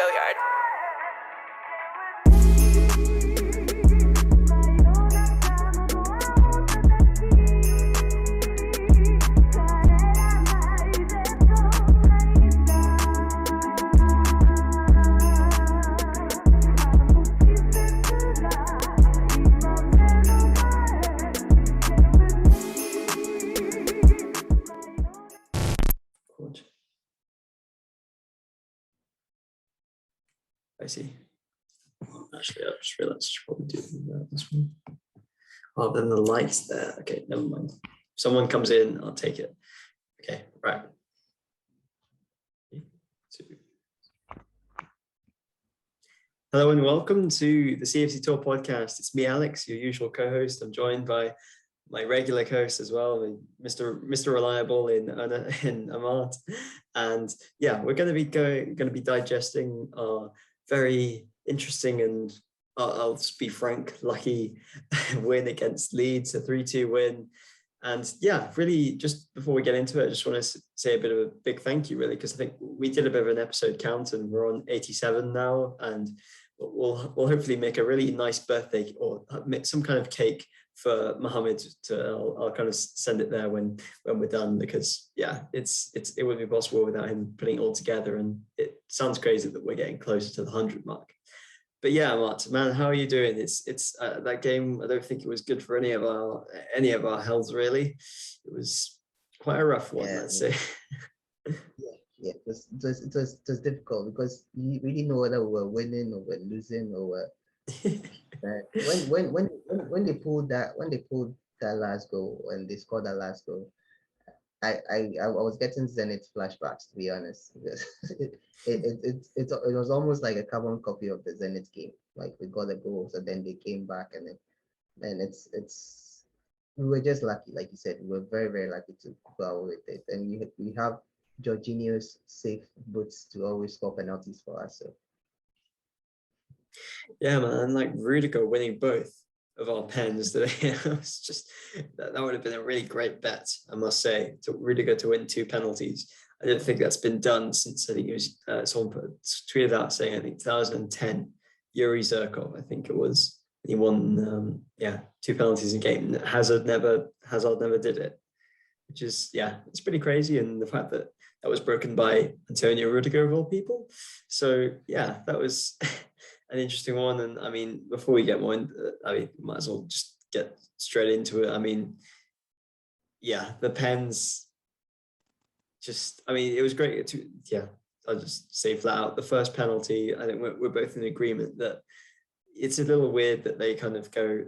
Go Yard. I see. Actually, I just realized I should probably do this one. Oh, then the lights there. Okay, never mind. If someone comes in, I'll take it. Okay, right. 3, 2. Hello and welcome to the CFCTALK podcast. It's me, Alex, your usual co-host. I'm joined by my regular co-host as well, Mr. Reliable in Amart, and yeah, we're going to be digesting our very interesting and I'll just be frank, lucky win against Leeds, a 3-2 win. And yeah, really, just before we get into it, I just want to say a bit of a big thank you, really, because I think we did a bit of an episode count and we're on 87 now, and we'll hopefully make a really nice birthday or make some kind of cake for Mohammad. I'll kind of send it there when we're done, because yeah, it wouldn't be possible without him putting it all together, and it sounds crazy that we're getting closer to the 100 mark. But yeah, Amart, man, how are you doing? It's that game, I don't think it was good for any of our health, really. It was quite a rough one, let's say. Yeah, it was difficult because you really know whether we were winning or we're losing or when they pulled that last goal, when they scored that last goal, I was getting Zenit flashbacks, to be honest, because it was almost like a carbon copy of the Zenit game. Like, we got the goals and then they came back, and it's we were just lucky, like you said. We were very, very lucky to go out with it, and we have Jorginho's safe boots to always score penalties for us. So yeah, man, like Rudiger winning both of our pens today. It's just that would have been a really great bet, I must say, to Rudiger to win 2 penalties. I don't think that's been done since, I think it was someone tweeted out saying, I think 2010, Yuri Zirkov, I think it was. He won 2 penalties in a game. Hazard never did it, which is, yeah, it's pretty crazy. And the fact that was broken by Antonio Rudiger, of all people. So yeah, that was an interesting one. And I mean, before we get more into it, I mean, might as well just get straight into it. I mean, yeah, the pens, just, I mean, it was great I'll just say flat out, the first penalty, I think we're both in agreement that it's a little weird that they kind of go,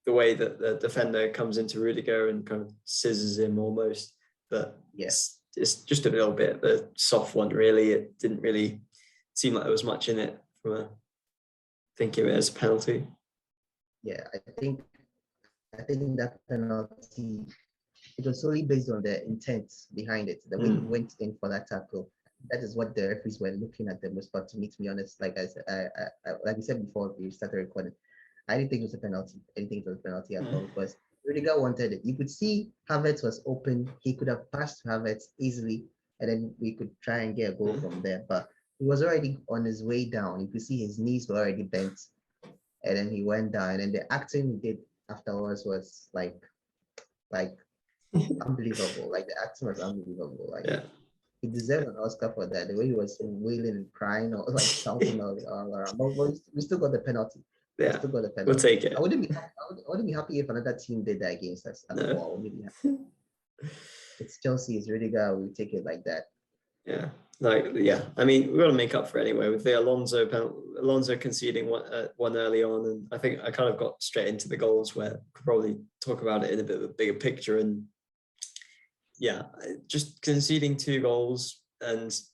the way that the defender comes into Rudiger and kind of scissors him almost, but yes, it's just a little bit of a soft one, really. It didn't really seem like there was much in it from thinking of it as a penalty. Yeah, I think that penalty, it was solely based on the intent behind it, the way he went in for that tackle. That is what the referees were looking at the most part. To me, to be honest, like I said, like we said before we started recording, I didn't think it was a penalty. I didn't think it was a penalty at all, because Rudiger wanted it. You could see Havertz was open. He could have passed to Havertz easily, and then we could try and get a goal from there. But he was already on his way down. You could see his knees were already bent, and then he went down. And the acting he did afterwards was like unbelievable. Like, the acting was unbelievable. Like, he deserved an Oscar for that. The way he was wailing and crying or like shouting all around. But we still got the penalty. Yeah, we'll take it. I wouldn't be happy if another team did that against us at all. I wouldn't be happy. It's Chelsea, it's Rudiger. We take it like that. Yeah, I mean, we've got to make up for it anyway with the Alonso conceding one early on, and I think I kind of got straight into the goals where I could probably talk about it in a bit of a bigger picture. And yeah, just conceding 2 goals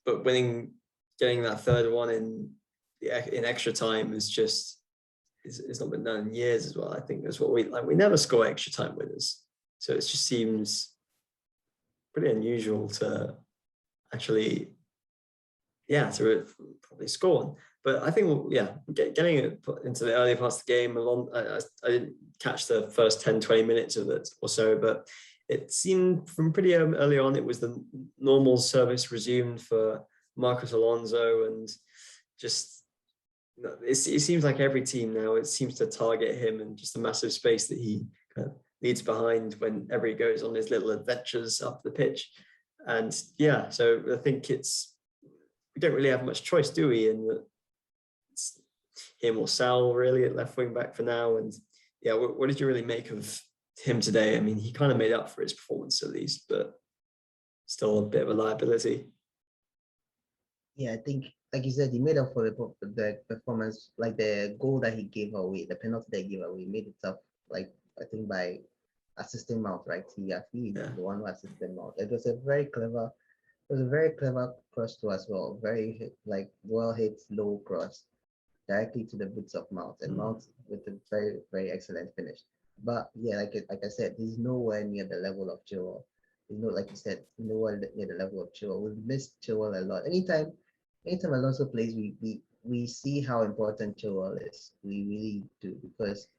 but winning, getting that third one in extra time is just. It's not been done in years as well. I think that's what we never score extra time winners. So it just seems pretty unusual to actually, to probably score one. But I think, getting it into the earlier parts of the game, I didn't catch the first 10, 20 minutes of it or so, but it seemed from pretty early on, it was the normal service resumed for Marcos Alonso, and just it seems like every team now, it seems to target him, and just the massive space that he kind of leaves behind whenever he goes on his little adventures up the pitch. And yeah, so I think we don't really have much choice, do we? And it's him or Sal really at left wing back for now. And yeah, what did you really make of him today? I mean, he kind of made up for his performance at least, but still a bit of a liability. Yeah, I think, like you said, he made up for the performance, like the goal that he gave away, the penalty that he gave away, made it up, like, I think by assisting Mount, right? He actually the one who assisted Mount. It was a very clever cross too as well. Very well hit low cross directly to the boots of Mount, and Mount with a very, very excellent finish. But yeah, like I said, he's nowhere near the level of Chilwell. He's not, like you said, nowhere near the level of Chilwell. We've missed Chilwell a lot. Anytime Alonso plays, we see how important Chilwell is. We really do, because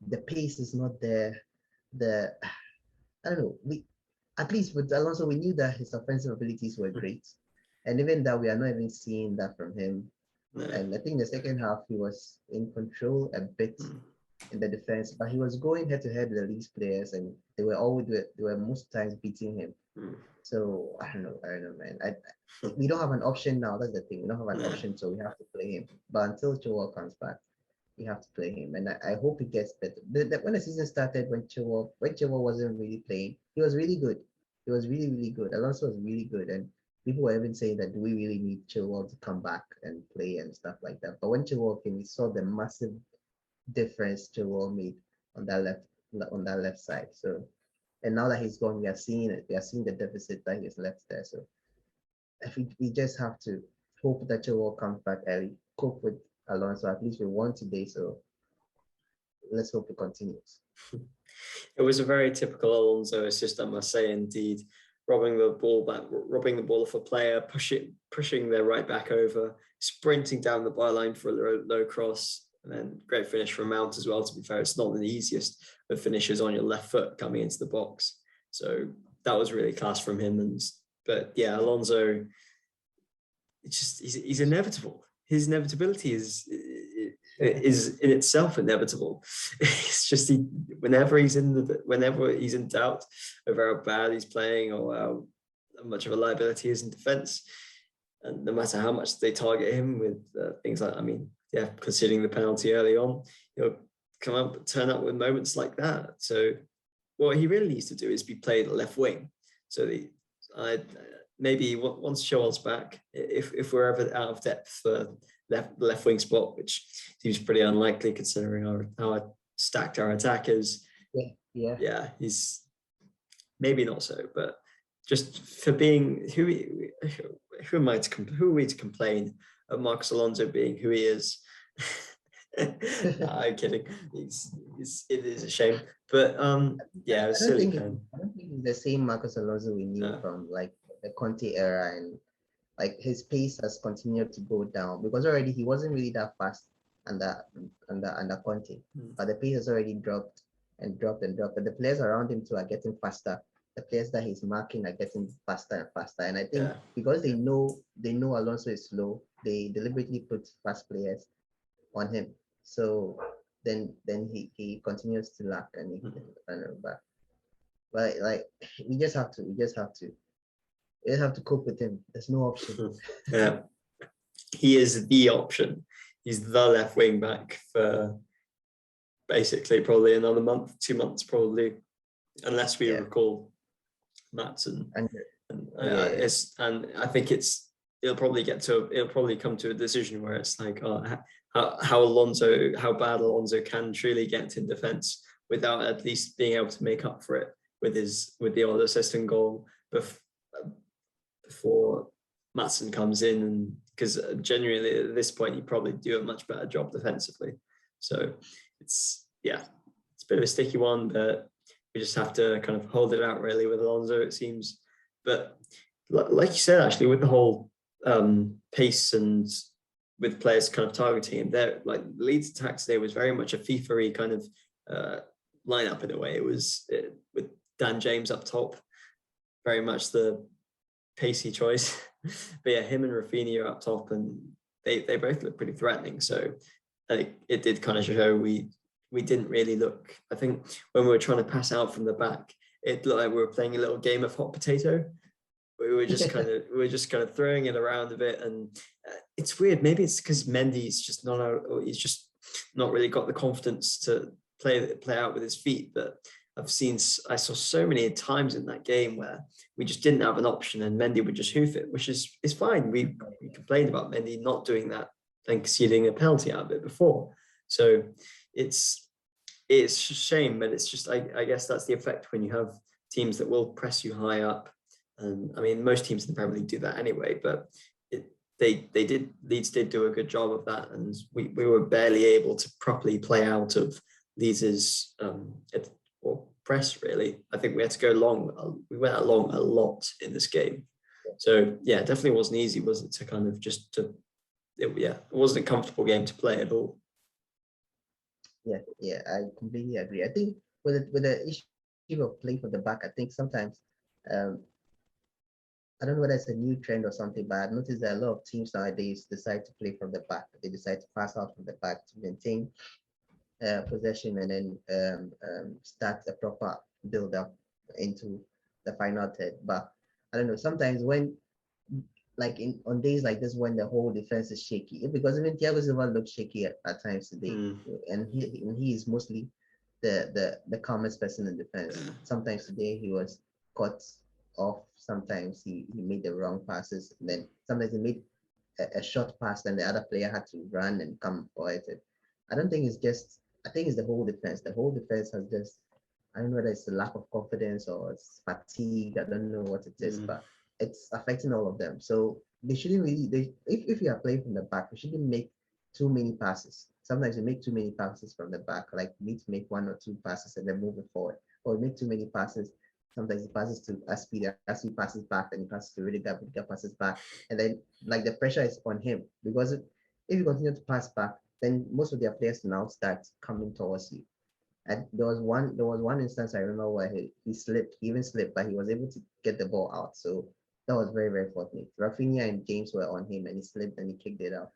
the pace is not there. I don't know. We, at least with Alonso, we knew that his offensive abilities were great, and even that we are not even seeing that from him. And I think the second half he was in control a bit in the defense, but he was going head to head with the Leeds players, and they were most times beating him. So I don't know, man. We don't have an option now. That's the thing. We don't have an option, so we have to play him. But until Chilwell comes back, we have to play him, and I hope he gets better. When the season started, when Chilwell wasn't really playing, he was really good. He was really, really good. Alonso was really good, and people were even saying that, do we really need Chilwell to come back and play and stuff like that? But when Chilwell came, we saw the massive difference Chilwell made on that left side. So, and now that he's gone, we are seeing it. We are seeing the deficit that he's left there. So, I think we just have to hope that Chilwell comes back early, cope with Alonso. At least we won today, so let's hope it continues. It was a very typical Alonso assist, I must say, indeed. Robbing the ball off a player, pushing their right back over, sprinting down the byline for a low cross, and then great finish from Mount as well. To be fair, it's not the easiest of finishes on your left foot coming into the box. So that was really class from him. But yeah, Alonso, he's inevitable. His inevitability is in itself inevitable. It's just whenever he's in doubt over how bad he's playing or how much of a liability he is in defense, and no matter how much they target him with things like, conceding the penalty early on, he'll turn up with moments like that. So what he really needs to do is be played at left wing. So maybe once Chilwell's back, if we're ever out of depth for left wing spot, which seems pretty unlikely considering how stacked our attack is. Yeah, he's maybe not so, but just for being who are we to complain of Marcos Alonso being who he is? No, I'm kidding. It is a shame, but yeah, it was silly. I don't think it's the same Marcos Alonso we knew from like the Conte era, and like his pace has continued to go down, because already he wasn't really that fast under Conte, but the pace has already dropped and dropped and dropped. But the players around him too are getting faster. The players that he's marking are getting faster and faster. And I think because they know Alonso is slow, they deliberately put fast players on him. So then he continues to lack, and he but like we just have to cope with him. There's no option. Yeah, he is the option. He's the left wing back for basically probably another month, 2 months probably, unless we recall Matson. And I think it'll probably come to a decision where it's like, how bad Alonso can truly get in defense without at least being able to make up for it with the odd assist and goal before Matson comes in, and because genuinely at this point he probably do a much better job defensively. So it's a bit of a sticky one, but we just have to kind of hold it out really with Alonso, it seems. But like you said, actually, with the whole pace and with players kind of targeting him, there, like Leeds attack today was very much a FIFA-y kind of lineup in a way. It was with Dan James up top, very much the pacey choice. But yeah, him and Rafinha up top, and they both look pretty threatening. So it did kind of show we didn't really look. I think when we were trying to pass out from the back, it looked like we were playing a little game of hot potato. We were just kind of throwing it around a bit, and it's weird. Maybe it's because Mendy's just he's just not really got the confidence to play out with his feet. But I saw so many times in that game where we just didn't have an option, and Mendy would just hoof it, which is fine. We complained about Mendy not doing that and conceding a penalty out of it before. So it's a shame, but it's just I guess that's the effect when you have teams that will press you high up. And I mean, most teams in the Premier League do that anyway, but Leeds did do a good job of that, and we were barely able to properly play out of Leeds's press, really. I think we had to go long. We went along a lot in this game. So yeah, it definitely wasn't easy, was it, to kind of it wasn't a comfortable game to play at all. Yeah, I completely agree. I think with the issue of play from the back, I think sometimes I don't know whether it's a new trend or something, but I've noticed that a lot of teams nowadays decide to play from the back. They decide to pass out from the back to maintain possession, and then start a proper build up into the final third. But I don't know, sometimes when on days like this, when the whole defense is shaky, because even Thiago Silva looks shaky at times today, and he is mostly the calmest person in defense. Sometimes today he was caught off. Sometimes he made the wrong passes, and then sometimes he made a short pass, and the other player had to run and come for it. I don't think it's just. I think it's the whole defense. The whole defense has just. I don't know whether it's a lack of confidence or it's fatigue. I don't know what it is, but it's affecting all of them. So they shouldn't really. If you are playing from the back, you shouldn't make too many passes. Sometimes you make too many passes from the back. Like you need to make 1 or 2 passes and then move it forward. Or you make too many passes. Sometimes he passes to Aspi passes back, then he passes to Rudiger passes back, and then like the pressure is on him, because if you continue to pass back, then most of their players now start coming towards you. And there was one instance I remember where he even slipped, but he was able to get the ball out. So that was very, very fortunate. Rafinha and James were on him, and he slipped and he kicked it out.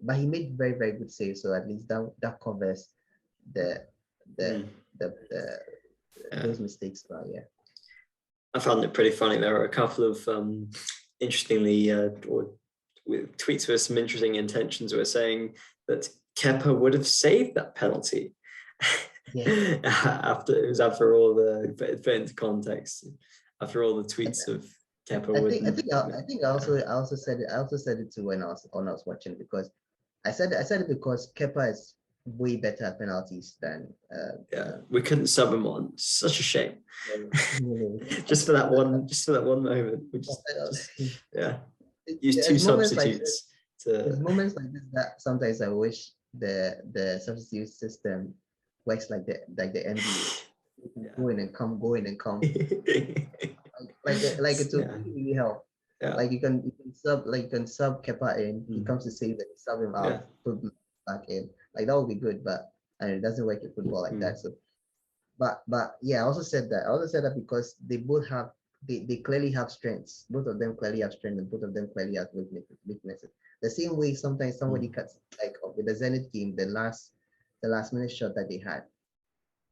But he made very, very good saves. So at least that covers those mistakes. But yeah, I found it pretty funny. There were a couple of interestingly with tweets with some interesting intentions were saying that Kepa would have saved that penalty. Yeah. after all the put into context, after all the tweets of Kepa. I think I also said it too when I was watching, because I said it because Kepa is way better at penalties than we couldn't sub him on. Such a shame. just for that one moment. We use 2 substitutes. There's moments like this that sometimes I wish the substitute system works like the NBA. Go in and come. like it will really help. Like you can sub Kepa in, he comes to save it, sub him out, put him back in. Like that would be good, but it doesn't work in football like that. So but yeah, I also said that because they both have they clearly have strengths. Both of them clearly have strengths, and both of them clearly have weaknesses. The same way sometimes somebody cuts, like with the Zenit game, the last minute shot that they had.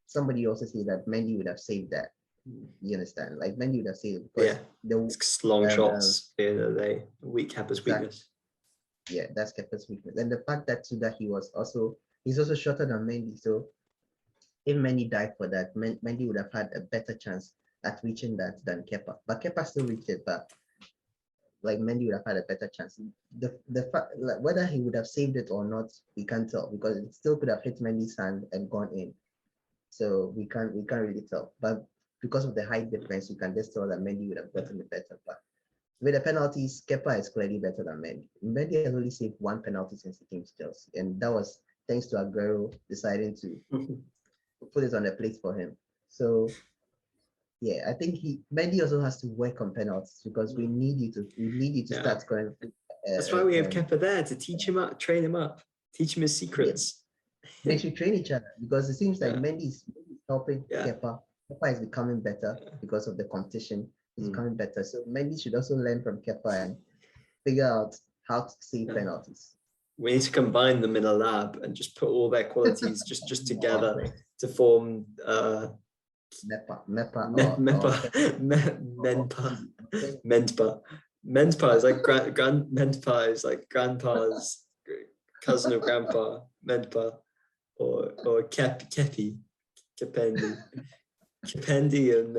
Somebody also said that Mendy would have saved that. You understand? Like Mendy would have saved it because the long shots. They weak Kepa's weakness. Yeah, that's Kepa's weakness, and the fact that too that he's also shorter than Mendy. So if Mendy died for that, Mendy would have had a better chance at reaching that than Kepa. But Kepa still reached it, but like Mendy would have had a better chance. The fact, like, whether he would have saved it or not, we can't tell, because it still could have hit Mendy's hand and gone in. So we can't really tell. But because of the height difference, you can just tell that Mendy would have gotten it better. But with the penalties, Kepa is clearly better than Mendy. Mendy has only saved 1 penalty since he came to Chelsea, and that was thanks to Aguero deciding to put it on a plate for him. So yeah, I think Mendy also has to work on penalties, because we need you to start scoring. That's why we have Kepa there, to teach him up, train him up, teach him his secrets. They should train each other, because it seems like Mendy's helping Kepa. Kepa is becoming better because of the competition. He's becoming better. So maybe he should also learn from Kepa and figure out how to save penalties. We need to combine them in a lab and just put all their qualities just together to form Menpa is like Menpa is like grandpa's cousin of grandpa, Menpa, or Kependi and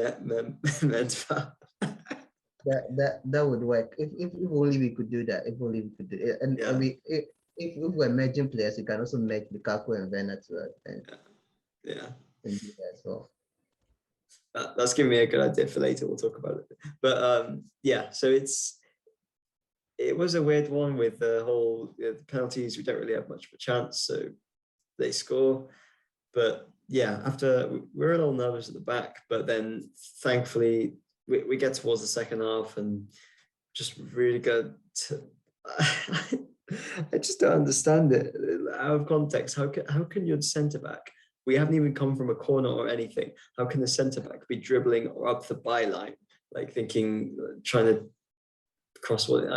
Menpa. That would work if only we could do that. If only we could do it. And if we're merging players, you can also make Lukaku and Werner to and do that as well. That's giving me a good idea for later. We'll talk about it. But so it was a weird one with the whole the penalties. We don't really have much of a chance, so they score. But after we're a little nervous at the back, but then thankfully we get towards the second half and just really good. I just don't understand it out of context. How can your centre back? We haven't even come from a corner or anything. How can the centre back be dribbling or up the byline, like trying to cross one?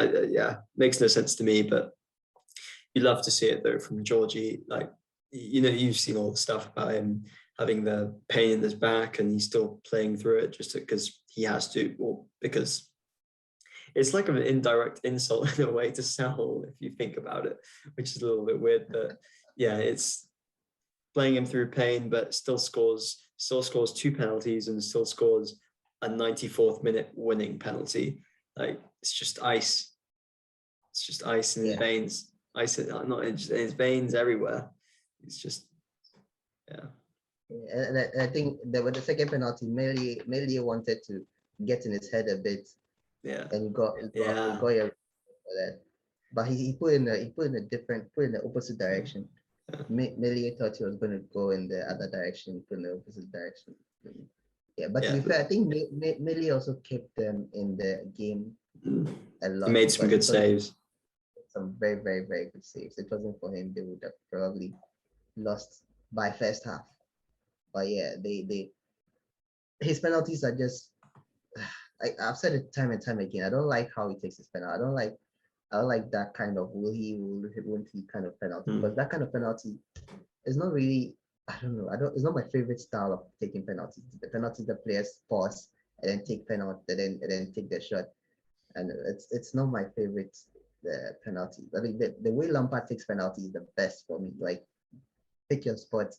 Makes no sense to me. But you love to see it though from Georgie. Like you've seen all the stuff about him having the pain in his back and he's still playing through it just because he has to, or because it's like an indirect insult in a way to Sal if you think about it, which is a little bit weird. But it's playing him through pain, but still scores 2 penalties and still scores a 94th minute winning penalty. Like it's just ice. It's just ice in his veins. Ice, not in his veins, everywhere. It's just And I think that with the second penalty, Melia wanted to get in his head a bit. And he got for that. But he put in the opposite direction. Melia thought he was going to go in the other direction, put in the opposite direction. But to be fair, I think Melia also kept them in the game a lot. He made some good saves. Some very, very, very good saves. If it wasn't for him, they would have probably lost by first half. But his penalties are just. I've said it time and time again. I don't like how he takes his penalty. I don't like that kind of won't he kind of penalty, because that kind of penalty is not really. I don't know. It's not my favorite style of taking penalties. The penalties that players pause and then take penalty, and then take the shot, and it's not my favorite penalty. I mean, the way Lampard takes penalty is the best for me. Like pick your spot,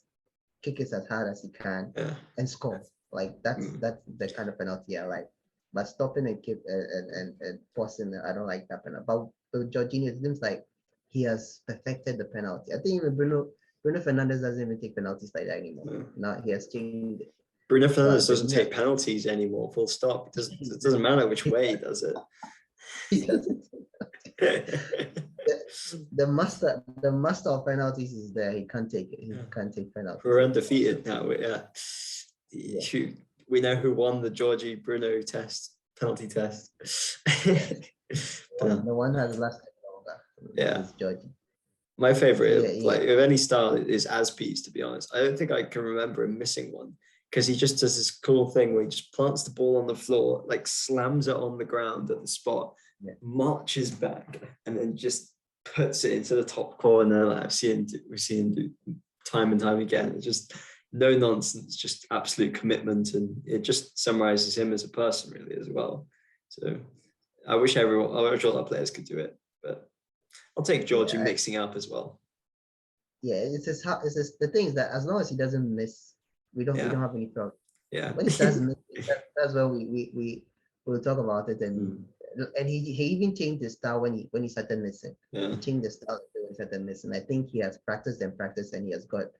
kick it as hard as you can, and score. Like that's the kind of penalty I like. But stopping and keep and pausing, I don't like that penalty. But with Jorginho, it seems like he has perfected the penalty. I think even Bruno Fernandes doesn't even take penalties like that anymore. Now he has changed it. Bruno Fernandes doesn't take penalties anymore. Full stop. It doesn't matter which way he does it. He doesn't. The master of penalties is there. He can't take it. He can't take penalties. We're undefeated now. Shoot. We know who won the Georgie Bruno penalty test. The one has lasted longer. It's Georgie. My favorite, like of any style, is Aspie's. To be honest, I don't think I can remember him missing one, because he just does this cool thing where he just plants the ball on the floor, like slams it on the ground at the spot, marches back, and then just puts it into the top corner. Like we've seen him do time and time again. It's just no nonsense, just absolute commitment, and it just summarizes him as a person really as well. So I wish all our players could do it, but I'll take Georgie mixing up as well. The thing is that as long as he doesn't miss, we don't have any problem. When he does miss, that's when we will talk about it, and he even changed his style when he started missing. He changed the style when he started missing. I think he has practiced, and he has got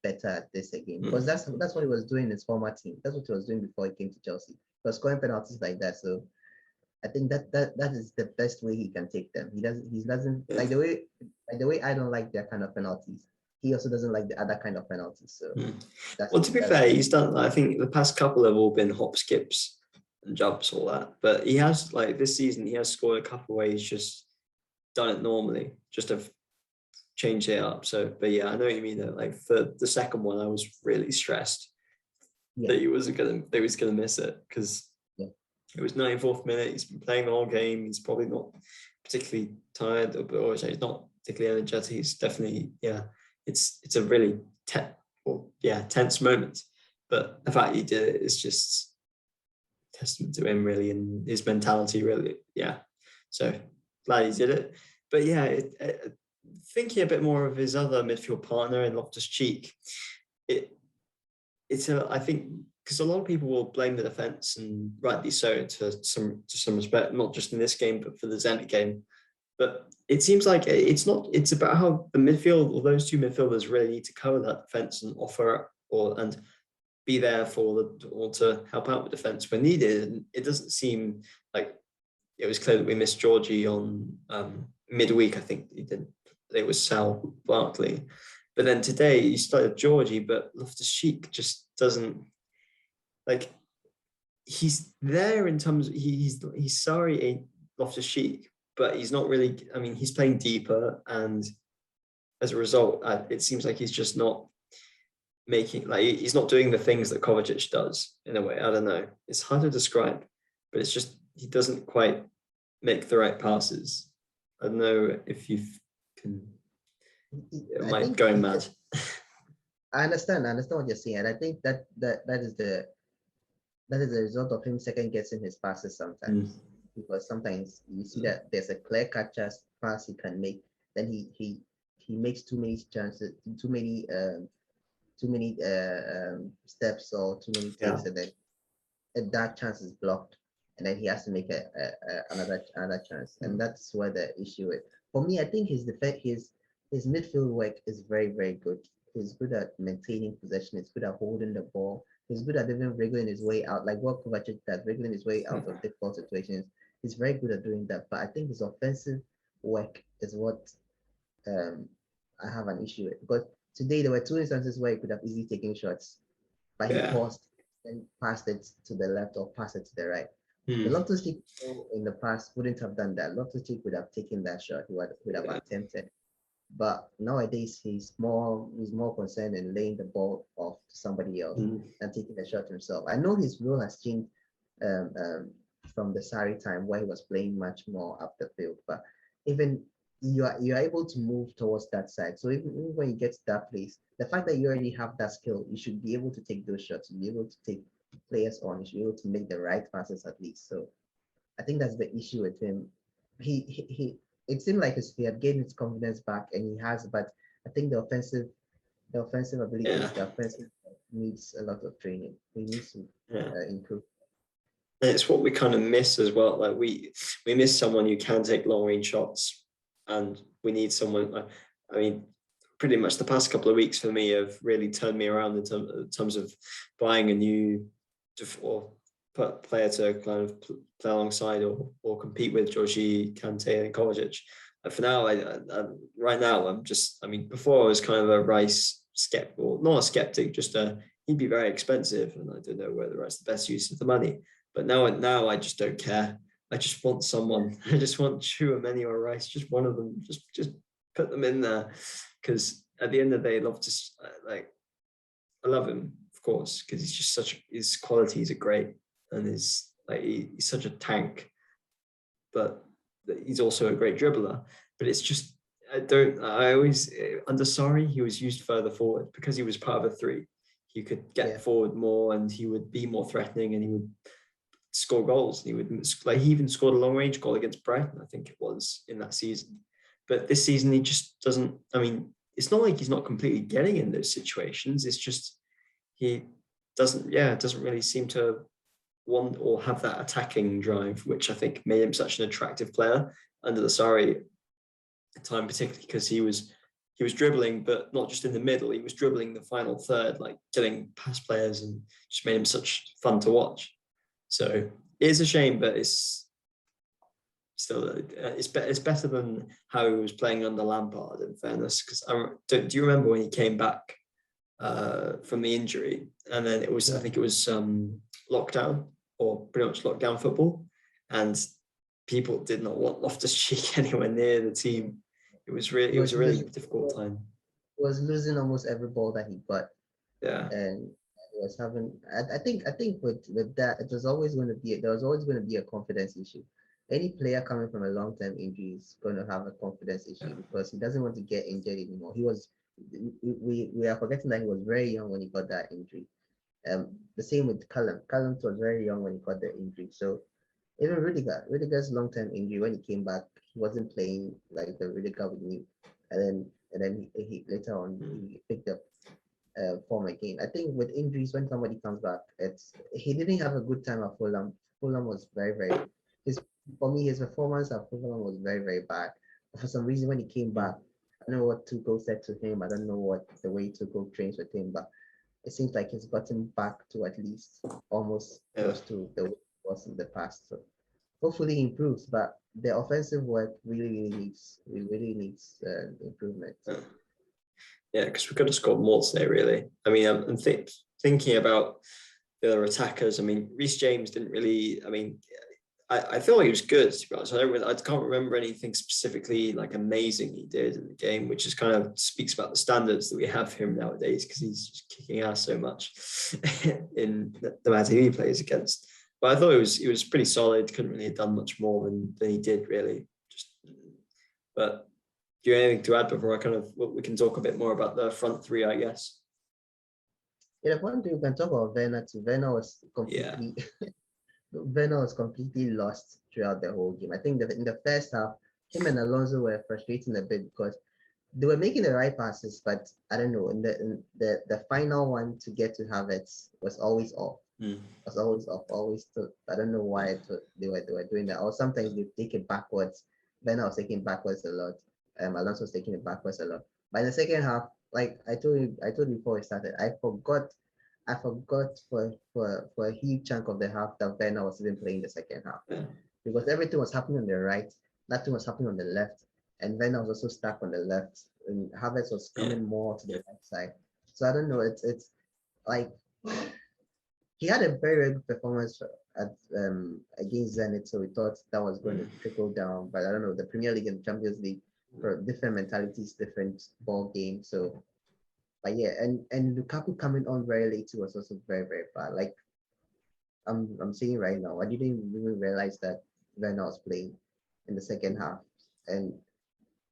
better at this again, because that's what he was doing in his former team. That's what he was doing before he came to Chelsea. He was scoring penalties like that. So I think that is the best way he can take them. He doesn't like the way I don't like that kind of penalties. He also doesn't like the other kind of penalties. So to be fair, he's done. I think the past couple have all been hop, skips, and jumps, all that. But he has, like this season, he has scored a couple where he's just done it normally, just to change it up. So, but I know what you mean. Though. Like for the second one, I was really stressed that he was gonna miss it, because It was 94th minute. He's been playing the whole game. He's probably not particularly tired, or he's not particularly energetic. He's definitely, yeah, it's a really tense moment. But the fact he did it is just testament to him, really, and his mentality, really. Yeah. So glad he did it. But yeah, thinking a bit more of his other midfield partner in Loftus-Cheek, I think, because a lot of people will blame the defense, and rightly so, to some respect, not just in this game, but for the Zenit game. But it seems like it's not. It's about how the midfield, or those two midfielders, really need to cover that defense and offer and be there or to help out with defense when needed. And it doesn't seem like it was clear that we missed Georgie on midweek. I think it was Sal Barkley. But then today you started Georgie, but Loftus-Cheek just doesn't, like, he's there in terms of, he's sorry Loftus-Cheek, but he's not really, I mean, he's playing deeper, and as a result, it seems like he's just not making, like, he's not doing the things that Kovacic does in a way. I don't know. It's hard to describe, but it's just, he doesn't quite make the right passes. I don't know if you can, am I going mad? I understand what you're saying, and I think that is the result of him second guessing his passes sometimes. Because sometimes you see that there's a clear cut pass he can make, then he makes too many chances, too many steps, or too many takes, and then that chance is blocked, and then he has to make another chance, and that's where the issue is. For me, I think his midfield work is very, very good. He's good at maintaining possession. He's good at holding the ball. He's good at even wriggling his way out, like what Kovacic does, wriggling his way out of difficult situations. He's very good at doing that. But I think his offensive work is what I have an issue with. Because today there were two instances where he could have easily taken shots, but he paused and passed it to the left or passed it to the right. The Loftus-Cheek in the past wouldn't have done that. Loftus-Cheek would have taken that shot. He would have attempted. But nowadays he's more concerned in laying the ball off to somebody else and taking the shot himself. I know his role has changed from the Sarri time, where he was playing much more up the field, but even you are able to move towards that side. So even when you get to that place, the fact that you already have that skill, you should be able to take those shots. You'll be able to take players on. You should be able to make the right passes at least. So I think that's the issue with him. It seemed like he had gained his confidence back, and he has, but I think the offensive abilities, the offensive needs a lot of training. He needs to improve. And it's what we kind of miss as well. Like we miss someone who can take long range shots, and we need someone. I mean, pretty much the past couple of weeks for me have really turned me around in terms of buying a new player to kind of play alongside or compete with Georgie, Kante, and Kovacic. For now, right now, I mean, before I was kind of a Rice skeptic, or not a skeptic, just he'd be very expensive, and I don't know whether that's the best use of the money. But now I just don't care. I just want someone. I just want Chouameni or Rice, just one of them. Just put them in there, because at the end of the day, I love him, of course, because he's just his qualities are great, and he's such a tank. But he's also a great dribbler. But it's just I always, under Sarri, he was used further forward because he was part of a three. He could get forward more, and he would be more threatening, and he would score goals. He even scored a long range goal against Brighton, I think it was, in that season. But this season he just doesn't. I mean, it's not like he's not completely getting in those situations. It's just he doesn't really seem to want or have that attacking drive, which I think made him such an attractive player under the Sarri time, particularly because he was dribbling, but not just in the middle. He was dribbling the final third, like getting past players, and just made him such fun to watch. So it is a shame, but it's still it's better than how he was playing under Lampard, in fairness. Because do you remember when he came back from the injury, and then it was I think it was lockdown, or pretty much lockdown football, and people did not want Loftus-Cheek anywhere near the team. It was a really difficult time. He was losing almost every ball that he got. Yeah. And was having. I think with that, it was always going to be there was always going to be a confidence issue. Any player coming from a long-term injury is going to have a confidence issue because he doesn't want to get injured anymore. We are forgetting that he was very young when he got that injury. The same with Callum. Callum was very young when he got the injury. So even Rudiger's long-term injury, when he came back, he wasn't playing like the Rudiger we knew. And then he later on he picked up form again. I think with injuries, when somebody comes back, he didn't have a good time at Fulham. Fulham was his for me his performance at Fulham was very very bad. For some reason, when he came back, I don't know what Tuchel said to him. I don't know what the way Tuchel trains with him, but it seems like he's gotten back to at least almost close to the way it was in the past. So hopefully he improves, but the offensive work really needs improvement. Yeah, because we could have scored more today, really. I mean, I'm thinking about the other attackers. I mean, Reece James didn't really. I mean, I feel like he was good, to be honest. I can't remember anything specifically like amazing he did in the game, which just kind of speaks about the standards that we have for him nowadays, because he's just kicking ass so much in the matter who he plays against. But I thought he was pretty solid. Couldn't really have done much more than he did, really. But do you have anything to add before we can talk a bit more about the front three, I guess? Yeah, the one thing we can talk about Werner too. Werner was completely Werner was completely lost throughout the whole game. I think that in the first half, him and Alonso were frustrating a bit because they were making the right passes, but I don't know. In the final one to get to Havertz was always off. Was always off. I don't know why they were doing that. Or sometimes they take it backwards. Werner was taking it backwards a lot. Alonso was taking it backwards a lot. But in the second half, like I told you before we started, I forgot for a huge chunk of the half that Werner was even playing the second half. Because everything was happening on the right, nothing was happening on the left, and Werner was also stuck on the left, and Havertz was coming more to the right side. So I don't know, it's like he had a very, very good performance at against Zenit, so we thought that was going to trickle down. But I don't know, the Premier League and the Champions League, for different mentalities, different ball game. So, but yeah, and Lukaku coming on very late too was also very, very bad. Like I'm saying right now, I didn't even realize that Werner was playing in the second half, and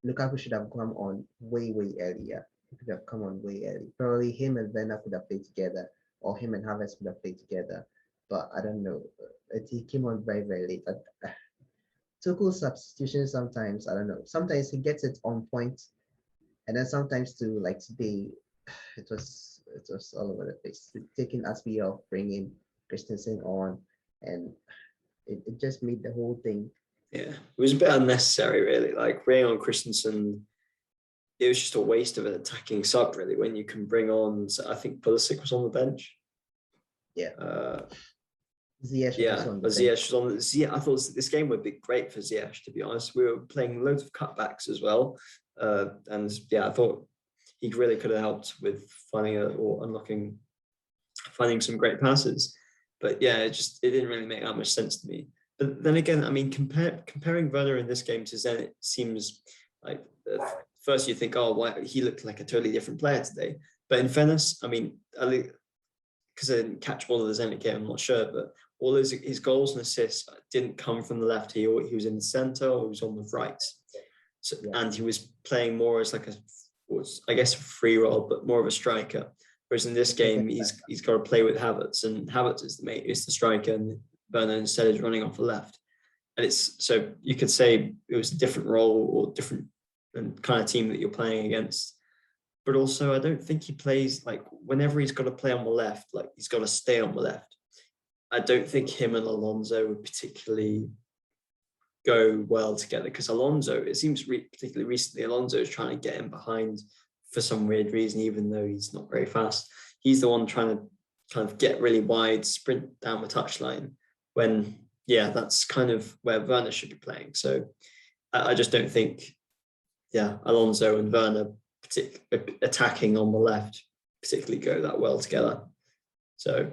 Lukaku should have come on way, way earlier. He could have come on way early. Probably him and Werner could have played together, or him and Havertz could have played together. But I don't know. He came on very, very late. Tuchel's substitution sometimes, I don't know. Sometimes he gets it on point, and then sometimes too, like today, it was all over the place. Taking Aspie off, bringing Christensen on, and it just made the whole thing. Yeah, it was a bit unnecessary, really. Like bringing on Christensen, it was just a waste of an attacking sub, really. When you can bring on, I think Pulisic was on the bench. Yeah. Ziyech was on. Ziyech, I thought this game would be great for Ziyech, to be honest. We were playing loads of cutbacks as well, and yeah, I thought he really could have helped with finding some great passes. But yeah, it didn't really make that much sense to me. But then again, I mean, comparing Werner in this game to Zenit seems like first you think, oh, why he looked like a totally different player today. But in fairness, I mean, because I didn't catch all of the Zenit game, I'm not sure, but all his goals and assists didn't come from the left. He was in the center or he was on the right. So, and he was playing more as like a free role, but more of a striker. Whereas in this game, he's got to play with Havertz, and Havertz is the striker, and Werner instead is running off the left. And so you could say it was a different role or different kind of team that you're playing against. But also, I don't think he plays like whenever he's got to play on the left, like he's got to stay on the left. I don't think him and Alonso would particularly go well together, because Alonso, it seems particularly recently, Alonso is trying to get him behind for some weird reason, even though he's not very fast. He's the one trying to kind of get really wide, sprint down the touchline, when, yeah, that's kind of where Werner should be playing. So I just don't think, Alonso and Werner attacking on the left particularly go that well together. So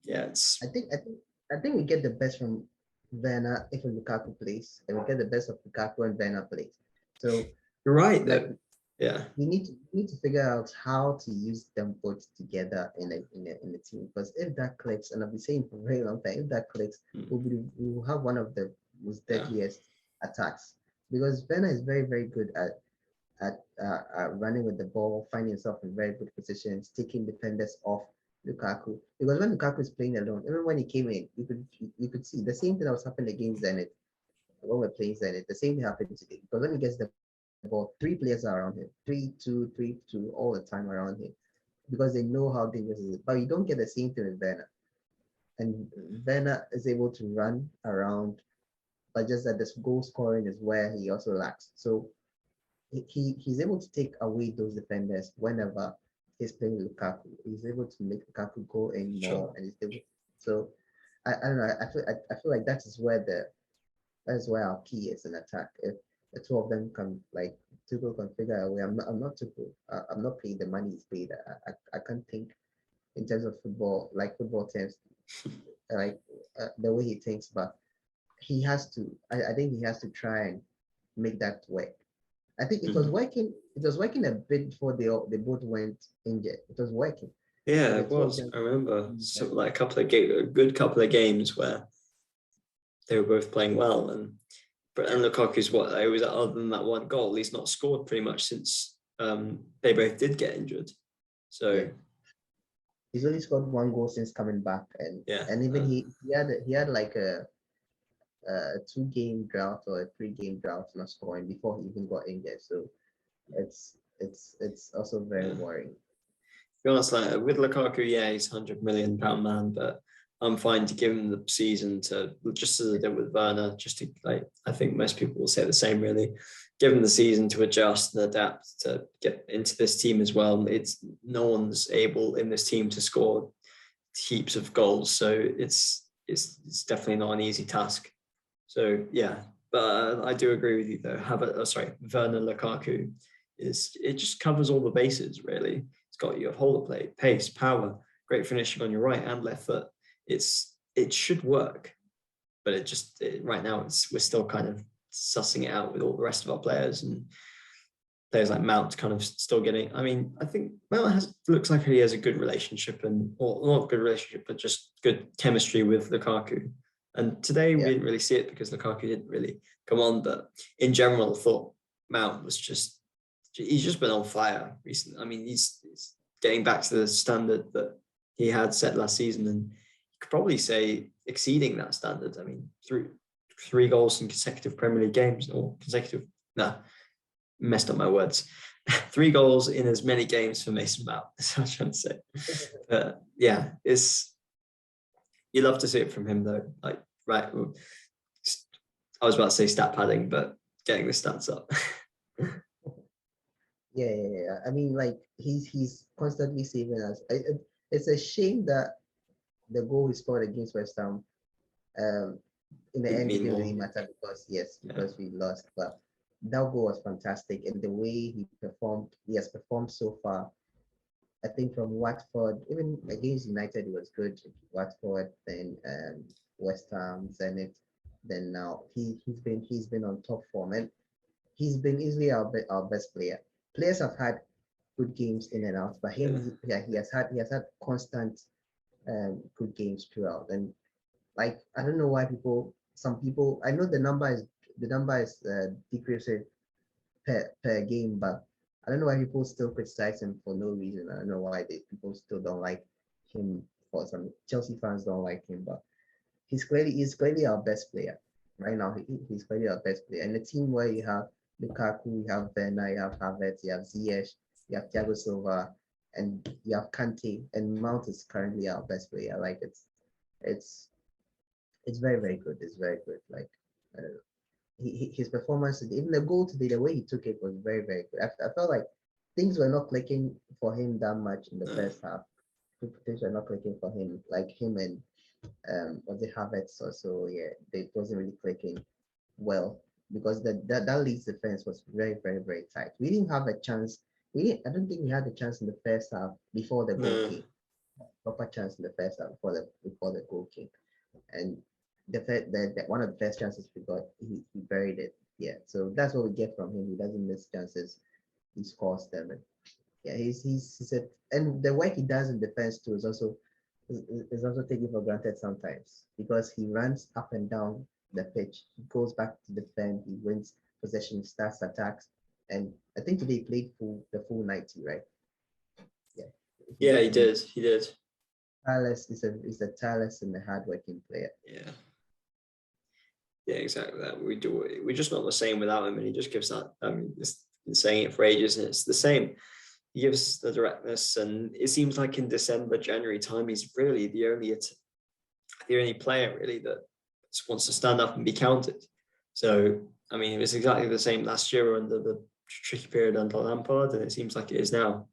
yeah, I think we get the best from Werner if Lukaku plays, and we get the best of Lukaku and Werner plays. So you're right, though. Yeah. you need to figure out how to use them both together in a team. Because if that clicks, and I've been saying for a very long time, if that clicks, we'll have one of the most Yeah. deadliest attacks. Because Werner is very, very good at running with the ball, finding himself in very good positions, taking defenders off Lukaku. Because when Lukaku is playing alone, even when he came in, you could see the same thing that was happening against Zenit when we're playing Zenit. The same thing happened today. Because when he gets the ball, three players are around him, 3-2, 3-2, all the time around him, because they know how dangerous it is. But you don't get the same thing with Werner. And Werner is able to run around, but just that the goal scoring is where he also lacks. So he's able to take away those defenders whenever he's playing with Lukaku. He's able to make Lukaku go in more, Sure. and he's able. So I don't know. I feel like that is where our key is in attack. If the two of them can, like, Tuchel can figure out a way. I'm not Tuchel. I'm not paid the money he's paid. I can't think in terms of football, like football terms, like the way he thinks, but he has to. I think he has to try and make that work. I think it was Mhm. working. It was working a bit before they both went injured. It was working. Yeah, With the it two of was. them. I remember some like a good couple of games where they were both playing well, and Lukaku's what I was other than that one goal, he's not scored pretty much since they both did get injured. Yeah. So He's only scored one goal since coming back, and yeah, and even he had like a 2 game drought or a 3 game drought not scoring before he even got injured. So it's also very yeah. worrying. Be honest, like with Lukaku, yeah, he's £100 million man, but I'm fine to give him the season to just as I did with Werner, just to like I think most people will say the same really. Give him the season to adjust and adapt to get into this team as well. It's no one's able in this team to score heaps of goals, so it's definitely not an easy task. So yeah, but I do agree with you though. Werner Lukaku is it just covers all the bases really. It's got you a hold of play, pace, power, great finishing on your right and left foot. It should work, but right now we're still kind of sussing it out with all the rest of our players and players like Mount kind of still getting. I mean, I think Mount looks like he has a good relationship or not good relationship, but just good chemistry with Lukaku. And today we Yeah, didn't really see it because Lukaku didn't really come on. But in general, I thought Mount was he's just been on fire recently. I mean, he's getting back to the standard that he had set last season, and you could probably say exceeding that standard. I mean, through 3 goals in consecutive Premier League games or consecutive. No, messed up my words. 3 goals in as many games for Mason Mount. That's what I'm trying to say. But yeah, you love to see it from him though. Like right, I was about to say stat padding, but getting the stats up. yeah. I mean, like he's constantly saving us. It's a shame that the goal he scored against West Ham, um, in the Didn't end, it mean didn't more. really matter because yes, Yeah. because we lost. But that goal was fantastic, and the way he has performed so far. I think from Watford, even against United, it was good. Watford, then West Ham, Zenit, then now he's been on top form, and he's been easily our best player. Players have had good games in and out, but Yeah. yeah, he has had constant good games throughout. And like I don't know why some people, I know the number is decreasing per game, but I don't know why people still criticize him for no reason. I don't know why people still don't like him. For some Chelsea fans don't like him, but he's clearly our best player right now. He's clearly our best player. And the team where you have Lukaku, you have Werner, you have Havertz, you have Ziyech, you have Thiago Silva, and you have Kante, and Mount is currently our best player. Like it's it's very, very good. It's very good. Like uh, his performance, even the goal today, the way he took it was very, very good. I felt like things were not clicking for him that much in the No. first half. Things were not clicking for him, like him and was it Havertz also? Yeah, it wasn't really clicking well because that Leeds defense was very, very, very tight. We didn't have a chance. I don't think we had a chance in the first half before the goal No. came. Proper chance in the first half before the goal came, and the one of the first chances we got, he buried it. Yeah, so that's what we get from him. He doesn't miss chances. he scores them. And yeah, he's a, and the work he does in defense too is also taken for granted sometimes because he runs up and down the pitch. He goes back to defend. He wins possession, starts attacks, and I think today he played the full 90, right? Yeah. Yeah, he did. He did. Tireless is a tireless and a hardworking player. Yeah. Yeah, exactly that. We're just not the same without him, and he just gives that. I mean, it's been saying it for ages, and it's the same. He gives the directness, and it seems like in December, January time, he's really the only player really that just wants to stand up and be counted. So, I mean, it was exactly the same last year under the tricky period under Lampard, and it seems like it is now.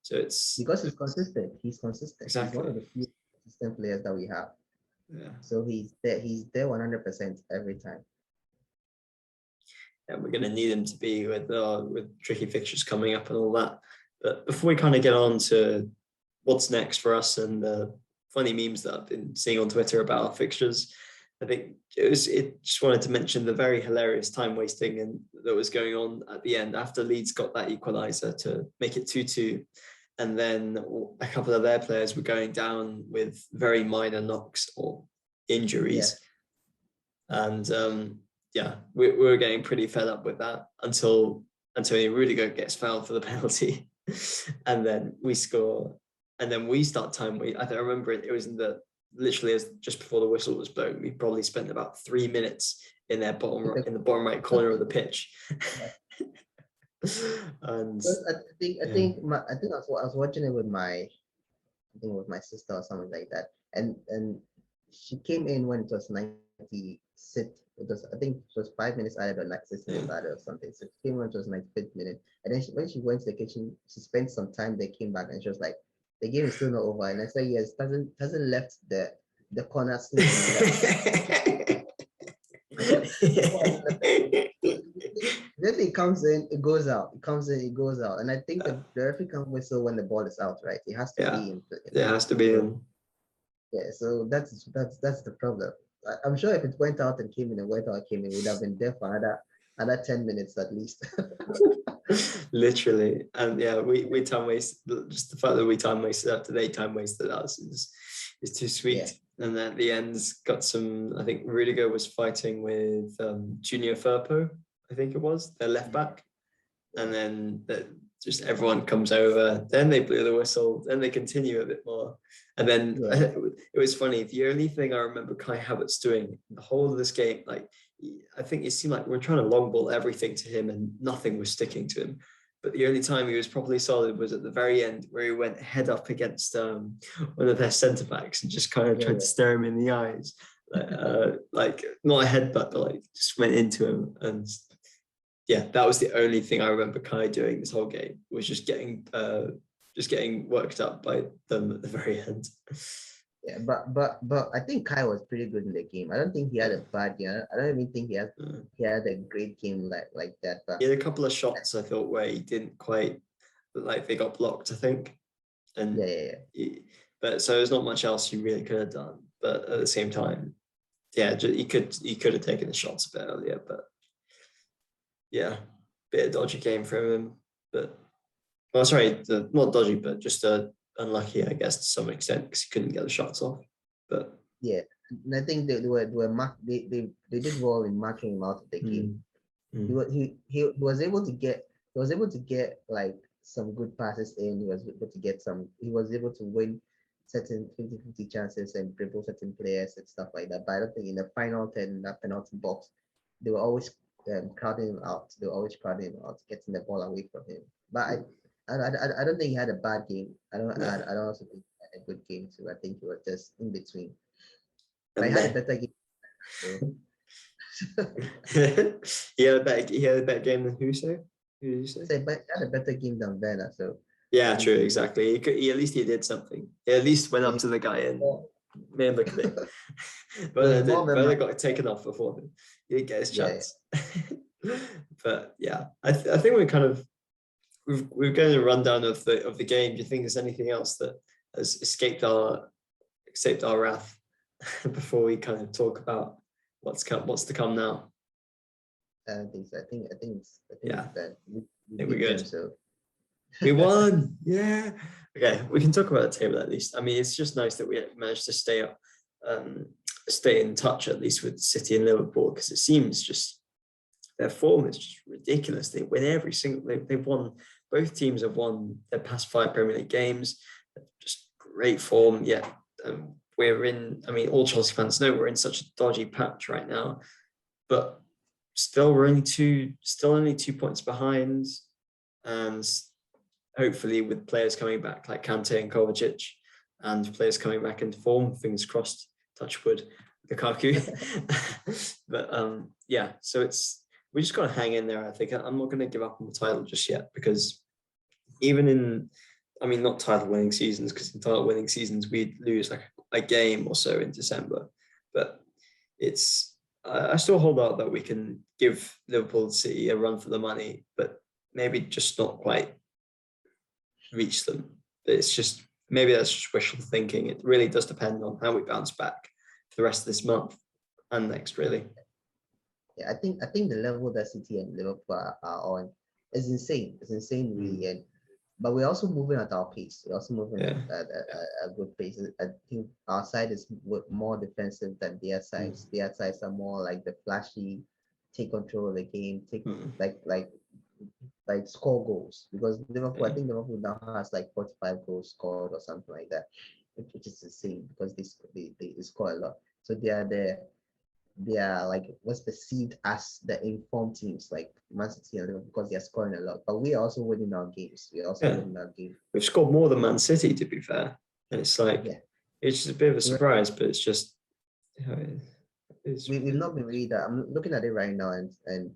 So it's because he's consistent. He's consistent. Exactly. He's one of the few consistent players that we have. Yeah. So he's there. He's there 100% every time. And we're going to need him to be with tricky fixtures coming up and all that. But before we kind of get on to what's next for us and the funny memes that I've been seeing on Twitter about our fixtures, I think just wanted to mention the very hilarious time wasting and that was going on at the end after Leeds got that equaliser to make it 2-2. And then a couple of their players were going down with very minor knocks or injuries. Yeah. And we were getting pretty fed up with that until Antonio Rudiger gets fouled for the penalty. And then we score. And then we start time. I remember it was literally as just before the whistle was blown. We probably spent about 3 minutes in the bottom right corner of the pitch. And I think I was watching it with my sister or something like that, and she came in when it was 96. I think it was 5 minutes added or 6 minutes added or something. So she came when it was 95th minute, and then when she went to the kitchen, she spent some time. They came back and she was like, "The game is still not over." And I said, "Yes, hasn't left the corner The referee comes in, it goes out. It comes in, it goes out. And I think the referee can whistle when the ball is out, right? It has to be in. It has to be in. Yeah, so that's the problem. I'm sure if it went out and came in and went out came in, we'd have been there for another 10 minutes at least. Literally. And yeah, we time wasted. Just the fact that we time wasted after they time wasted us is too sweet. Yeah. And then at the end got some, I think Rudiger was fighting with Junior Firpo, I think it was, their left back. And then just everyone comes over, then they blew the whistle, then they continue a bit more. And then it was funny. The only thing I remember Kai Havertz doing the whole of this game, like, I think it seemed like we're trying to long ball everything to him and nothing was sticking to him. But the only time he was properly solid was at the very end where he went head up against one of their centre backs and just kind of tried to stare him in the eyes. Like not a headbutt, but like just went into him. And yeah, that was the only thing I remember Kai doing this whole game, was just getting worked up by them at the very end. Yeah, but I think Kai was pretty good in the game. I don't think he had a bad game. I don't even think he had a great game like that. But he had a couple of shots I thought where he didn't quite, like they got blocked, I think. And but so there's not much else he really could have done. But at the same time, yeah, he could have taken the shots a bit earlier. But yeah, bit of dodgy game from him. But not dodgy, but just unlucky, I guess, to some extent, because he couldn't get the shots off. But yeah, and I think they did well in marking him out of the game. He was able to get like some good passes in. He was able to win certain 50-50 chances and dribble certain players and stuff like that. But I don't think in the final 10 in that penalty box, they were always crowding him out. They were always crowding him out, getting the ball away from him. But I don't think he had a bad game. I don't also think he had a good game too. I think he was just in between. But he had a better game. He had a better game than who? So who did you say? But he had a better game than Werner. So yeah, true, exactly. He at least he did something. He at least went up to the guy and man, look at it. But Werner got taken off before him. He didn't get his chance. But yeah, I think we're kind of we've got a rundown of the game. Do you think there's anything else that has escaped our wrath before we kind of talk about what's to come now? I don't think so. I think it's yeah. that I think we're good. So We won. Yeah. Okay, we can talk about the table at least. I mean, it's just nice that we managed to stay up, stay in touch at least with City and Liverpool, because it seems just their form is just ridiculous. They win every single. They've won. Both teams have won their past 5 Premier League games. Just great form. Yeah, we're in. I mean, all Chelsea fans know we're in such a dodgy patch right now, but still we're only 2 points behind, and hopefully with players coming back like Kante and Kovacic, and players coming back into form, fingers crossed, touch wood, Lukaku. But yeah, so we just got to hang in there. I think I'm not going to give up on the title just yet, because even in, I mean, not title winning seasons, because in title winning seasons we'd lose like a game or so in December, but I still hold out that we can give Liverpool City a run for the money, but maybe just not quite reach them. It's just, maybe that's just wishful thinking. It really does depend on how we bounce back for the rest of this month and next, really. Yeah, I think the level that City and Liverpool are on is insane. It's insane, really. And but we're also moving at our pace. We're also moving at a good pace. I think our side is more defensive than their sides. Their sides are more like the flashy, take control of the game, like score goals. Because Liverpool, I think Liverpool now has like 45 goals scored or something like that, which is insane because they score a lot. So they are like what's perceived as the informed teams like Man City and Liverpool, because they are scoring a lot. But we are also winning our games. We are also winning our games. We've scored more than Man City, to be fair. And it's like, it's just a bit of a surprise, but it's just, we've not been really that. I'm looking at it right now, and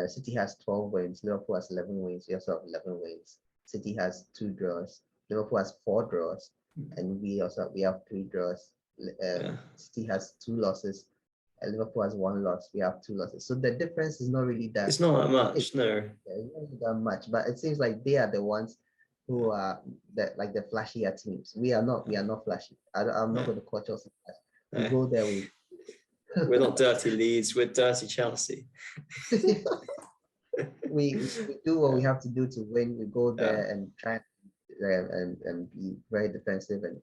City has 12 wins. Liverpool has 11 wins. We also have 11 wins. City has 2 draws. Liverpool has 4 draws, and we have 3 draws. City has 2 losses. Liverpool has 1 loss. We have 2 losses. So the difference is not really that. It's not that much, no. It's not really that much, but it seems like they are the ones who are the flashier teams. We are not. We are not flashy. I'm not going to call Chelsea flash. We go there. We're not dirty Leeds. We're dirty Chelsea. we do what we have to do to win. We go there and try and be very defensive and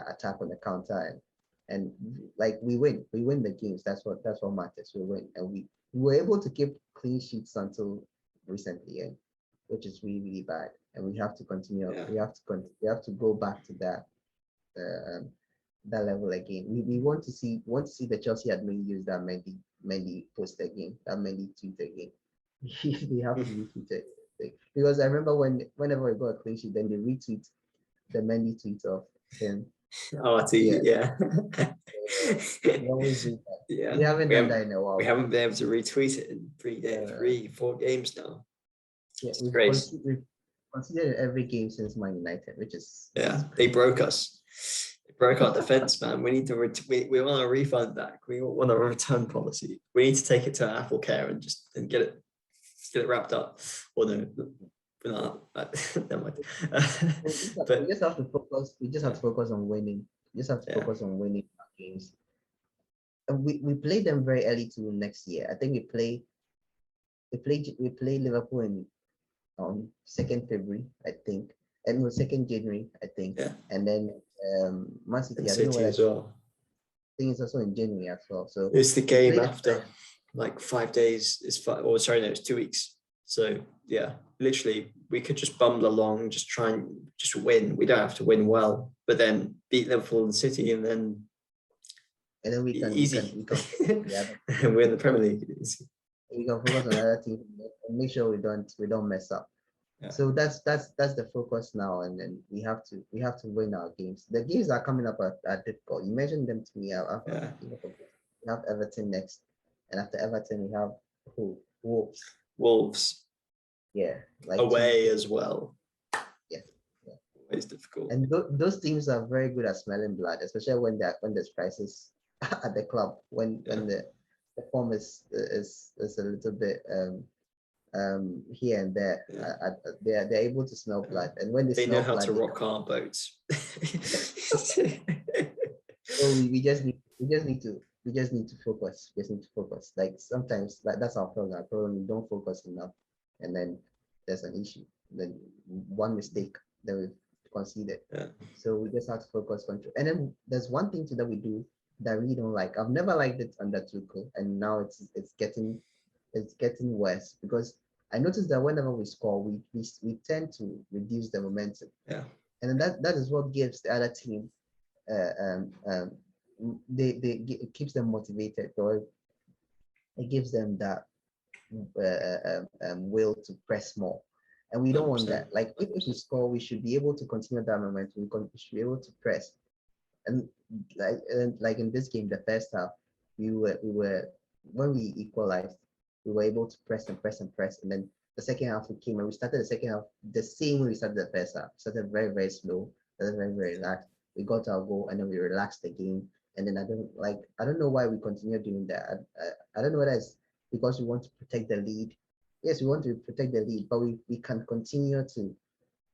attack on the counter and like we win the games. That's what matters. We win, and we were able to keep clean sheets until recently, and which is really, really bad. And we have to continue. We have to go back to that level again. We want to see the Chelsea admin use that Mendy post again, that Mendy tweet again. They have to retweet it, because I remember whenever we got a clean sheet, then they retweet the Mendy tweet of him. Yeah. We always do that. Yeah. We haven't done that in a while. We haven't been able to retweet it in 3-4 games now. Yeah, we've considered it every game since Man United, which is they broke us. They broke our defense, man. We need to we want a refund back. We want a return policy. We need to take it to Apple Care and get it wrapped up. Or no, never mind. We just have to focus. We just have to focus on winning. We just have to focus on winning our games. And we play them very early to next year. I think we play Liverpool in 2nd February, I think, and 2nd January, I think, and then Man City. I don't know as well. I think it's also in January as well. So it's the game after like 5 days. It's 2 weeks. So yeah, literally, we could just bumble along, just try and just win. We don't have to win well, but then beat Liverpool and City, and then we can easy. We're in the Premier League. We can focus on other teams and make sure we don't mess up. Yeah. So that's the focus now, and then we have to win our games. The games that are coming up are difficult. You mentioned them to me. We have Everton next, and after Everton we have who? Wolves. Yeah, like away as well. Yeah. It's difficult. And those teams are very good at smelling blood, especially when there's crisis at the club. When the form is a little bit here and there. They're able to smell blood, and when they know how to rock our boats. So we just need to focus. Like sometimes that's our problem. We don't focus enough, and then there's an issue. Then one mistake that we've conceded. Yeah. So we just have to focus control. And then there's one thing too that we do that I really don't like. I've never liked it under Tuchel, and now it's getting worse because I noticed that whenever we score, we tend to reduce the momentum. Yeah. And then that is what gives the other team it keeps them motivated, or it gives them that will to press more. And we don't want 100%. that. Like if we score, we should be able to continue that momentum. We should be able to press. And like in this game, the first half, we were when we equalized, we were able to press and press and press. And then the second half we came and we started the second half the same way we started the first half. Started very, very slow, started very, very relaxed. We got our goal and then we relaxed the game. And then I don't know why we continue doing that. I don't know whether it's because we want to protect the lead. Yes, we want to protect the lead, but we can continue to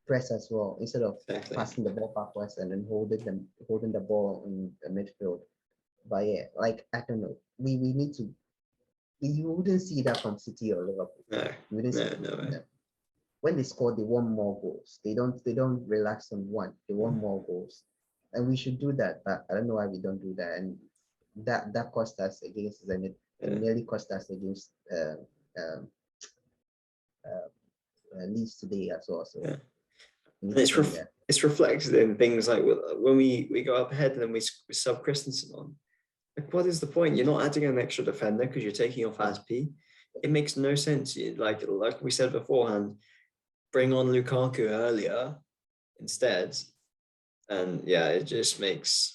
press as well instead of Exactly. passing the ball backwards and then holding the ball in the midfield. But yeah, like I don't know. We need to. You wouldn't see that from City or Liverpool. No. You wouldn't see No way. that. When they score, they want more goals. They don't relax on one. They want more goals, and we should do that. But I don't know why we don't do that, and that cost us against Zenit. It nearly cost us against um, Leeds today as well. So Yeah. we need And to do that. it's reflected in things like when we go up ahead and then we sub Christensen on. Like, what is the point? You're not adding an extra defender because you're taking off Aspi. It makes no sense. Like we said beforehand, bring on Lukaku earlier instead. And yeah, it just makes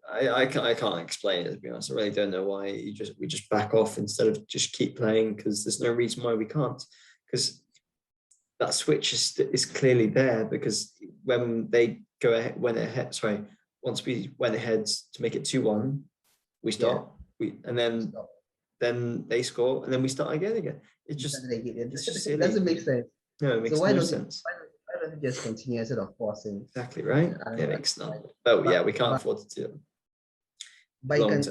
I can't explain it, to be honest. I really don't know why we just back off instead of just keep playing, because there's no reason why we can't. Because that switch is clearly there, because when they once we went ahead to make it 2-1, we stop. Then they score and then we start again. It doesn't make sense. No, it makes no sense. Why don't you just continue instead of forcing? Exactly right. It makes no. Oh yeah, we can't afford to do it. But you can see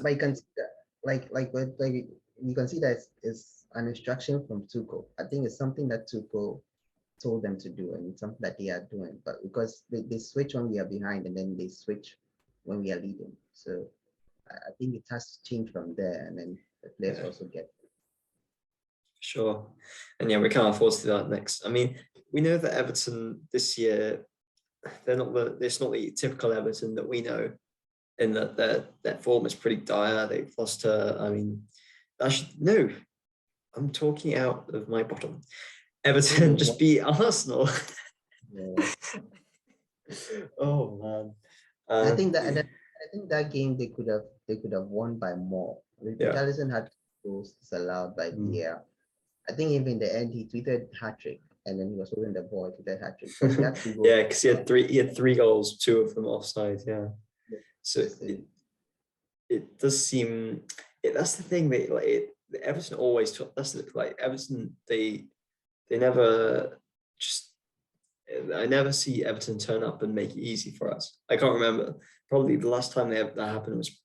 that, like you can see that it's an instruction from Tuchel. I think it's something that Tuchel told them to do, and it's something that they are doing. But because they switch when we are behind, and then they switch when we are leading. So I think it has to change from there, and then the players also get. Sure. And yeah, we can't afford to do that next. I mean, we know that Everton this year, it's not the typical Everton that we know, in that their form is pretty dire. They've lost to, no, I'm talking out of my bottom. Everton just beat Arsenal. Oh man. I think that game they could have won by more. Richarlison had goals disallowed by VAR. I think even in the end he tweeted hat-trick, and then he was holding the ball to that hat-trick. Yeah, because he had three goals, 2 of them offside. Yeah. So it does seem that's the thing that Everton always talk. That's like Everton. They never just. I never see Everton turn up and make it easy for us. I can't remember. Probably the last time that happened was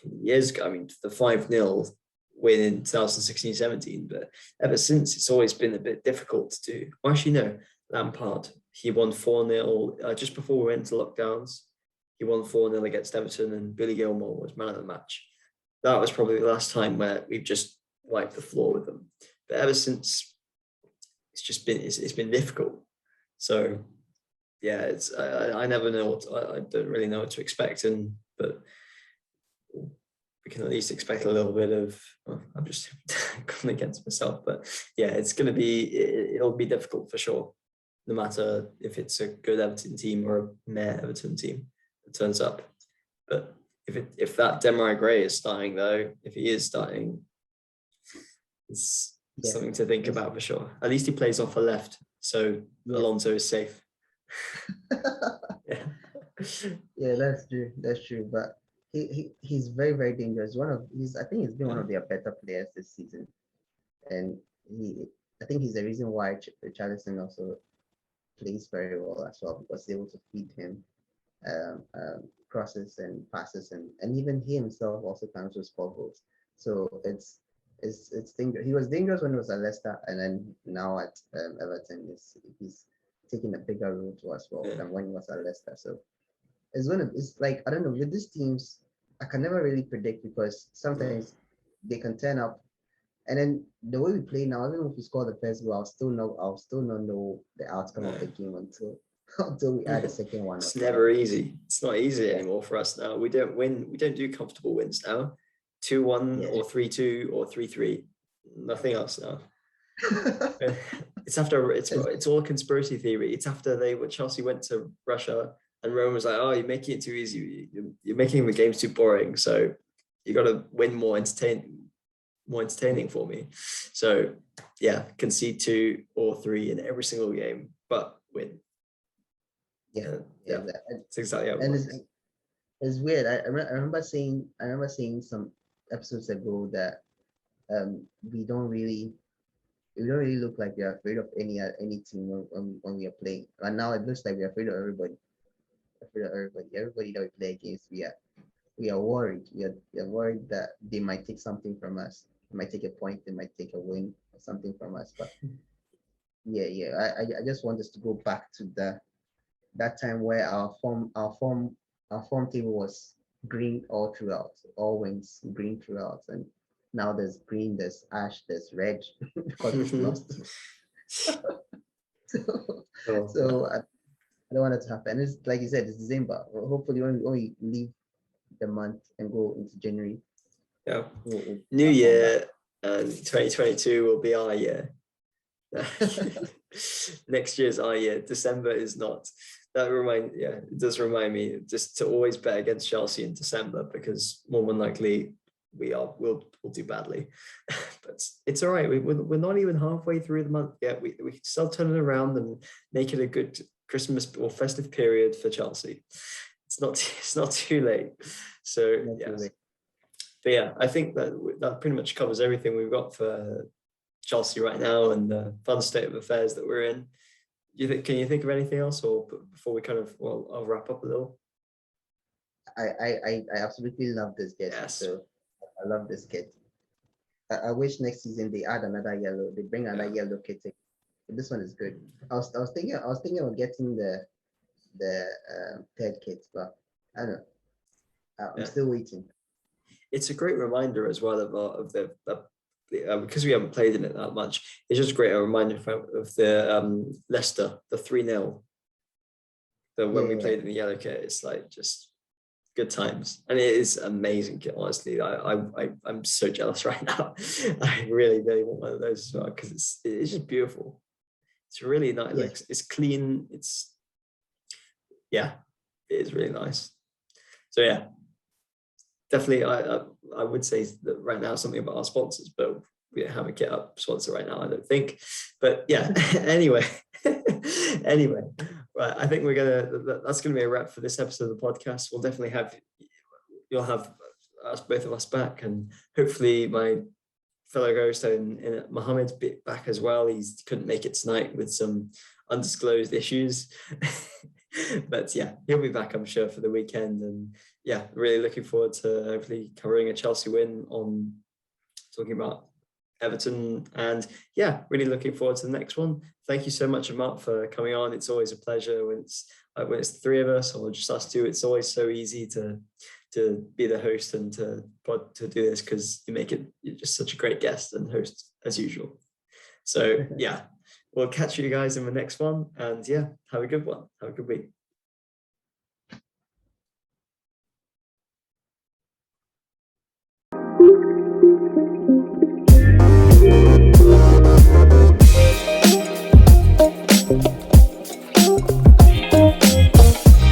years ago. I mean, the 5-0 win in 2016-17. But ever since, it's always been a bit difficult to do. Well, actually, no. Lampard, he won 4-0 just before we went to lockdowns. He won 4-0 against Everton, and Billy Gilmore was man of the match. That was probably the last time where we've just wiped the floor with them. But ever since, it's been difficult. So yeah, I never know I don't really know what to expect, but we can at least expect a little bit of. I'm just going against myself, but yeah, it'll be difficult for sure, no matter if it's a good Everton team or a meh Everton team that turns up. But if that Demarai Gray is starting, though, if he is starting, it's something to think about for sure. At least he plays off a left, so Alonso is safe. Yeah, that's true. But he's very, very dangerous. I think he's been one of their better players this season, and I think he's the reason why Richarlison also plays very well as well, because they're able to feed him crosses and passes, and even he himself also comes with score goals. So It's dangerous. He was dangerous when he was at Leicester, and then now at Everton, he's taking a bigger role too as well than when he was at Leicester. So it's like, I don't know, with these teams, I can never really predict, because sometimes they can turn up, and then the way we play now, even if we score the first goal, I'll still not know the outcome of the game until we add a second one. It's never easy. It's not easy Yeah. anymore for us now. We don't win. We don't do comfortable wins now. 2-1 Yeah. or 3-2 or 3-3. Nothing else now. It's all a conspiracy theory. It's after Chelsea went to Russia and Rome was like, oh, you're making it too easy. You're making the games too boring. So you got to win more entertaining for me. So yeah, concede 2 or 3 in every single game, but win. Yeah. It's exactly how it works. It's weird. I remember saying some episodes ago that we don't really look like we're afraid of any team when we are playing. And now it looks like we're afraid of everybody. Everybody that we play against, we are worried. We are worried that they might take something from us. They might take a point. They might take a win or something from us. But I just want us to go back to that time where our form table was green all throughout, all wings green throughout, and now there's green, there's ash, there's red because it's lost. So I don't want it to happen. It's like you said, it's December. Hopefully, when we leave the month and go into January. Yeah. New year and 2022 will be our year. Next year's our year. December is not. It does remind me just to always bet against Chelsea in December, because more than likely we'll do badly. But it's all right. We're not even halfway through the month yet. We can still turn it around and make it a good Christmas or festive period for Chelsea. It's not too late. So yes. But yeah, I think that pretty much covers everything we've got for Chelsea right now and the fun state of affairs that we're in. Can you think of anything else, or before we I'll wrap up a little? I absolutely love this kit. Yes. So I love this kit. I wish next season they add another yellow. They bring another yellow kit. This one is good. I was thinking of getting the third kit, but I don't know. I'm still waiting. It's a great reminder as well of the because we haven't played in it that much. It's just a great reminder of the Leicester, the 3-0. When we played in the yellow kit, it's like just good times, and it is amazing kit. Honestly, I'm so jealous right now. I really want one of those as well, because it's just beautiful. It's really nice. Yeah. Like, it's clean. It is really nice. So yeah, definitely. I would say that right now something about our sponsors, but we don't have a Get Up sponsor right now, I don't think. But yeah, anyway, right. I think that's gonna be a wrap for this episode of the podcast. We'll definitely you'll have both of us back, and hopefully my fellow host in Mohammed's back as well. He couldn't make it tonight with some undisclosed issues. But yeah, he'll be back, I'm sure, for the weekend. And yeah, really looking forward to hopefully covering a Chelsea win on talking about Everton. And yeah, really looking forward to the next one. Thank you so much, Amart, for coming on. It's always a pleasure when it's the three of us or just us two. It's always so easy to be the host and to do this, because you're just such a great guest and host as usual. So yeah, we'll catch you guys in the next one, and yeah, have a good one. Have a good week.